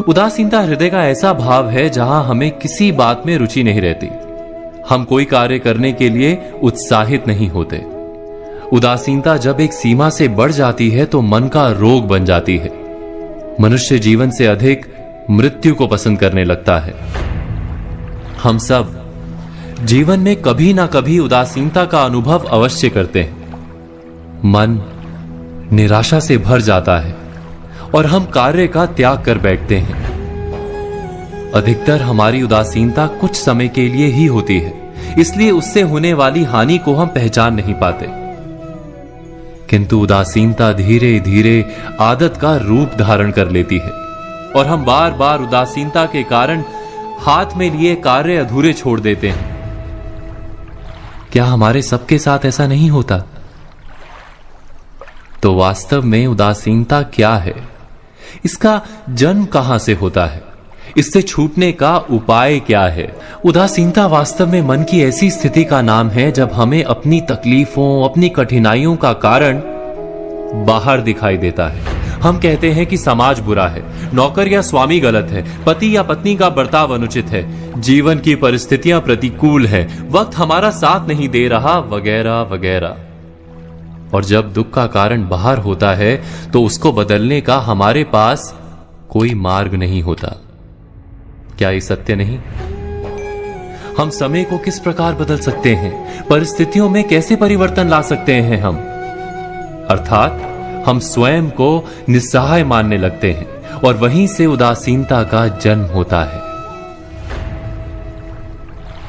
उदासीनता हृदय का ऐसा भाव है जहां हमें किसी बात में रुचि नहीं रहती। हम कोई कार्य करने के लिए उत्साहित नहीं होते। उदासीनता जब एक सीमा से बढ़ जाती है तो मन का रोग बन जाती है। मनुष्य जीवन से अधिक मृत्यु को पसंद करने लगता है। हम सब जीवन में कभी ना कभी उदासीनता का अनुभव अवश्य करते हैं। मन निराशा से भर जाता है और हम कार्य का त्याग कर बैठते हैं। अधिकतर हमारी उदासीनता कुछ समय के लिए ही होती है, इसलिए उससे होने वाली हानि को हम पहचान नहीं पाते। किंतु उदासीनता धीरे धीरे आदत का रूप धारण कर लेती है और हम बार बार उदासीनता के कारण हाथ में लिए कार्य अधूरे छोड़ देते हैं। क्या हमारे सबके साथ ऐसा नहीं होता? तो वास्तव में उदासीनता क्या है? इसका जन्म कहां से होता है? इससे छूटने का उपाय क्या है? उदासीनता वास्तव में मन की ऐसी स्थिति का नाम है जब हमें अपनी तकलीफों, अपनी कठिनाइयों का कारण बाहर दिखाई देता है। हम कहते हैं कि समाज बुरा है, नौकर या स्वामी गलत है, पति या पत्नी का बर्ताव अनुचित है, जीवन की परिस्थितियां प्रतिकूल है, वक्त हमारा साथ नहीं दे रहा, वगैरह वगैरह। और जब दुख का कारण बाहर होता है तो उसको बदलने का हमारे पास कोई मार्ग नहीं होता। क्या ये सत्य नहीं? हम समय को किस प्रकार बदल सकते हैं? परिस्थितियों में कैसे परिवर्तन ला सकते हैं हम? अर्थात हम स्वयं को निस्सहाय मानने लगते हैं और वहीं से उदासीनता का जन्म होता है।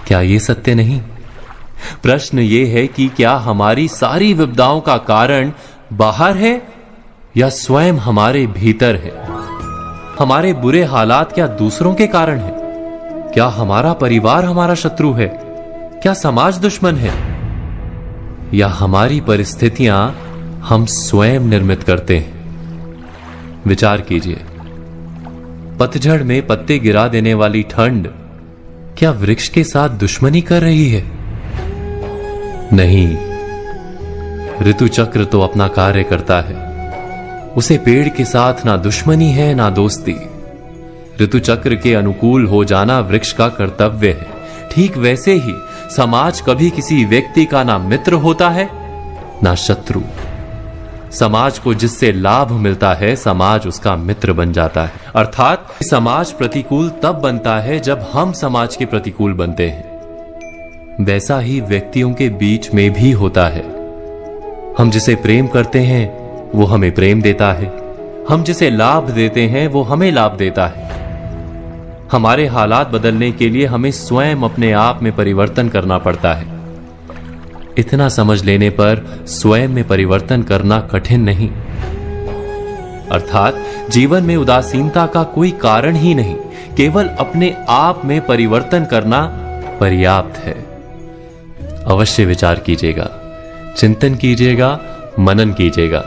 क्या ये सत्य नहीं? प्रश्न ये है कि क्या हमारी सारी विपदाओं का कारण बाहर है या स्वयं हमारे भीतर है? हमारे बुरे हालात क्या दूसरों के कारण है? क्या हमारा परिवार हमारा शत्रु है? क्या समाज दुश्मन है? या हमारी परिस्थितियां हम स्वयं निर्मित करते हैं? विचार कीजिए। पतझड़ में पत्ते गिरा देने वाली ठंड क्या वृक्ष के साथ दुश्मनी कर रही है? नहीं, ऋतु चक्र तो अपना कार्य करता है। उसे पेड़ के साथ ना दुश्मनी है ना दोस्ती। ऋतु चक्र के अनुकूल हो जाना वृक्ष का कर्तव्य है। ठीक वैसे ही समाज कभी किसी व्यक्ति का ना मित्र होता है ना शत्रु। समाज को जिससे लाभ मिलता है समाज उसका मित्र बन जाता है। अर्थात समाज प्रतिकूल तब बनता है जब हम समाज के प्रतिकूल बनते हैं। वैसा ही व्यक्तियों के बीच में भी होता है। हम जिसे प्रेम करते हैं वो हमें प्रेम देता है, हम जिसे लाभ देते हैं वो हमें लाभ देता है। हमारे हालात बदलने के लिए हमें स्वयं अपने आप में परिवर्तन करना पड़ता है। इतना समझ लेने पर स्वयं में परिवर्तन करना कठिन नहीं। अर्थात जीवन में उदासीनता का कोई कारण ही नहीं, केवल अपने आप में परिवर्तन करना पर्याप्त है। अवश्य विचार कीजिएगा, चिंतन कीजिएगा, मनन कीजिएगा।